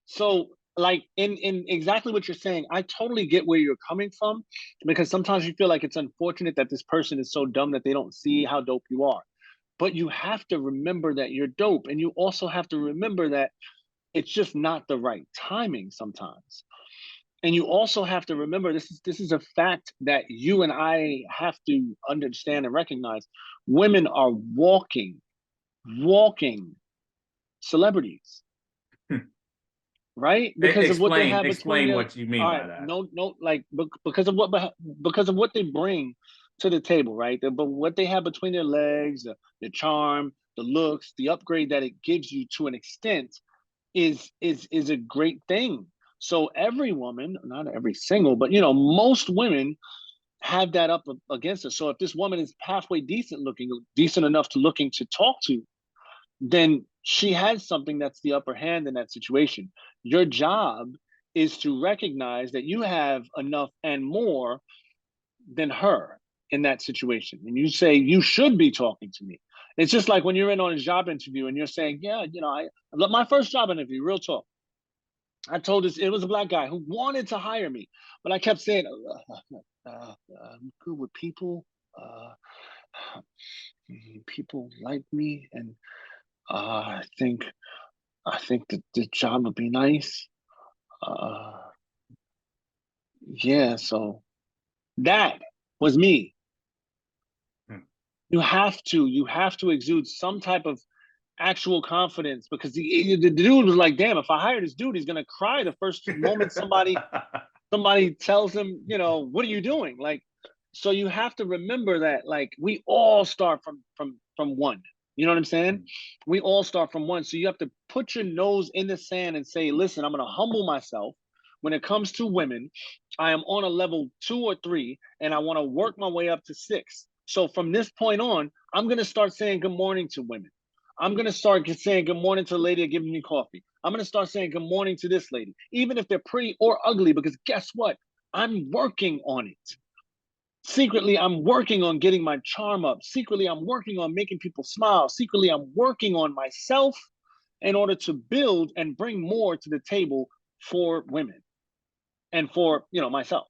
So, like in exactly what you're saying, I totally get where you're coming from, because sometimes you feel like it's unfortunate that this person is so dumb that they don't see how dope you are. But you have to remember that you're dope, and you also have to remember that it's just not the right timing sometimes. And you also have to remember, this is a fact that you and I have to understand and recognize. Women are walking celebrities, right? Because of what they have between Explain their, what you mean all by right, that. no, no, like because of what they bring to the table, right? But what they have between their legs, the charm, the looks, the upgrade that it gives you to an extent is a great thing. So every woman, not every single, but most women have that up against us. So if this woman is halfway decent looking, decent enough to looking to talk to, then she has something that's the upper hand in that situation. Your job is to recognize that you have enough and more than her in that situation. And you say, you should be talking to me. It's just like when you're in on a job interview and you're saying, yeah, my first job interview, real talk. I told this, it was a black guy who wanted to hire me, but I kept saying, I'm good with people. Uh, People like me, and I think that the job would be nice. Uh, yeah, so that was me. Hmm. You have to exude some type of actual confidence, because the dude was like, damn, if I hire this dude, he's gonna cry the first moment somebody tells him, what are you doing? Like, so you have to remember that, like, we all start from one. You know what I'm saying? We all start from one. So you have to put your nose in the sand and say, listen, I'm gonna humble myself. When it comes to women, I am on a level 2 or 3, and I want to work my way up to 6. So from this point on, I'm gonna start saying good morning to women. I'm gonna start saying good morning to the lady that giving me coffee. I'm gonna start saying good morning to this lady, even if they're pretty or ugly, because guess what? I'm working on it. Secretly, I'm working on getting my charm up. Secretly, I'm working on making people smile. Secretly, I'm working on myself in order to build and bring more to the table for women and for myself.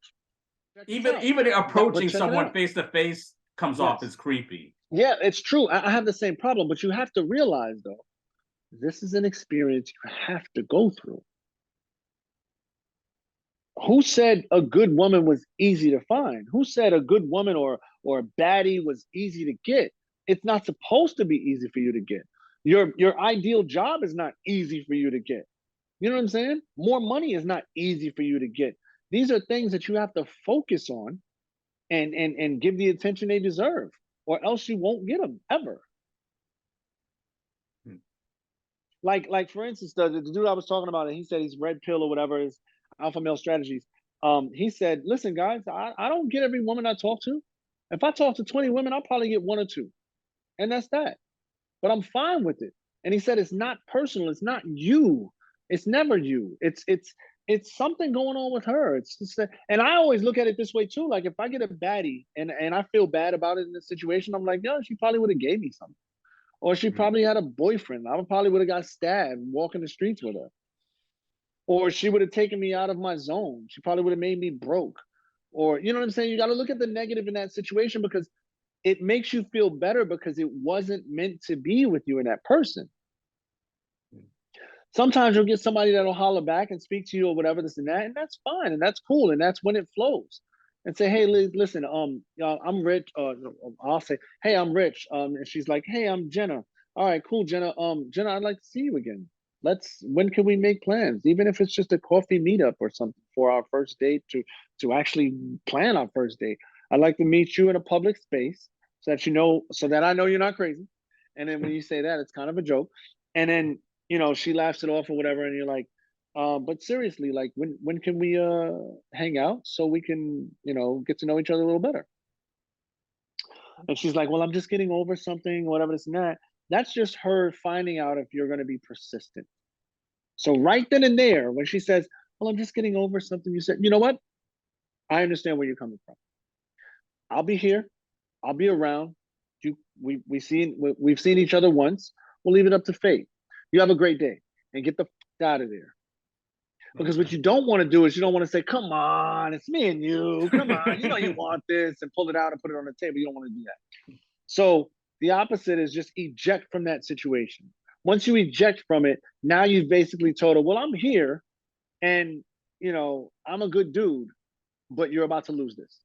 Check this out. Even But approaching check it someone out. face to face comes off Yes. as creepy. Yeah, it's true. I have the same problem, but you have to realize though, this is an experience you have to go through. Who said a good woman was easy to find? Who said a good woman or a baddie was easy to get? It's not supposed to be easy for you to get. Your ideal job is not easy for you to get. You know what I'm saying? More money is not easy for you to get. These are things that you have to focus on and give the attention they deserve, or else you won't get them ever. Hmm. Like for instance, the dude I was talking about, and he said he's red pill or whatever is alpha male strategies. He said, listen, guys, I don't get every woman I talk to. If I talk to 20 women, I'll probably get one or two. And that's that. But I'm fine with it. And he said it's not personal, it's not you. It's never you. It's something going on with her. It's just that, and I always look at it this way too. Like if I get a baddie and I feel bad about it in this situation, I'm like, yo, she probably would have gave me something. Or she Hmm. probably had a boyfriend. I probably would have got stabbed walking the streets with her. Or she would have taken me out of my zone. She probably would have made me broke. Or, you know what I'm saying? You got to look at the negative in that situation, because it makes you feel better because it wasn't meant to be with you and that person. Sometimes you'll get somebody that'll holler back and speak to you or whatever, this and that's fine and that's cool and that's when it flows. And say, hey, listen, I'm Rich. I'll say, hey, I'm Rich. And she's like, hey, I'm Jenna. All right, cool, Jenna. Jenna, I'd like to see you again. When can we make plans? Even if it's just a coffee meetup or something for our first date to actually plan our first date. I'd like to meet you in a public space so that I know you're not crazy. And then when you say that, it's kind of a joke. And then she laughs it off or whatever, and you're like, but seriously, like when can we hang out so we can, get to know each other a little better? And she's like, well, I'm just getting over something, whatever this and that. That's just her finding out if you're gonna be persistent. So right then and there, when she says, well, I'm just getting over something, you said, you know what? I understand where you're coming from. I'll be here, I'll be around. We've seen each other once. We'll leave it up to fate. You have a great day and get the f out of there. Because what you don't want to do is you don't want to say, come on, it's me and you. Come on, you know you want this, and pull it out and put it on the table. You don't want to do that. So the opposite is just eject from that situation. Once you eject from it, now you've basically told her, well, I'm here and, I'm a good dude, but you're about to lose this.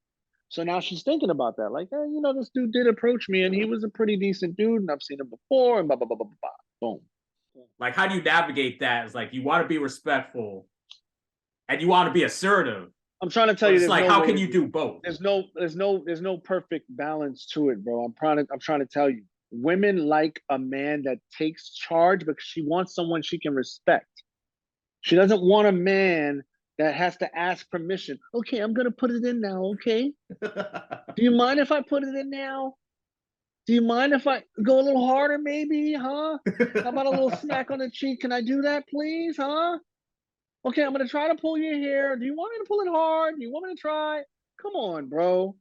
So now she's thinking about that. Like, hey, this dude did approach me and he was a pretty decent dude and I've seen him before and blah, blah, blah, blah, blah. Boom. Like, how do you navigate that? It's like you want to be respectful and you want to be assertive. I'm trying to tell you, it's like, how can you do both? There's no perfect balance to it, bro. I'm trying to tell you. Women like a man that takes charge because she wants someone she can respect. She doesn't want a man that has to ask permission. Okay, I'm gonna put it in now. Okay. Do you mind if I put it in now? Do you mind if I go a little harder, maybe? Huh? How about a little smack on the cheek? Can I do that, please? Huh? Okay, I'm gonna try to pull your hair. Do you want me to pull it hard? Do you want me to try? Come on, bro.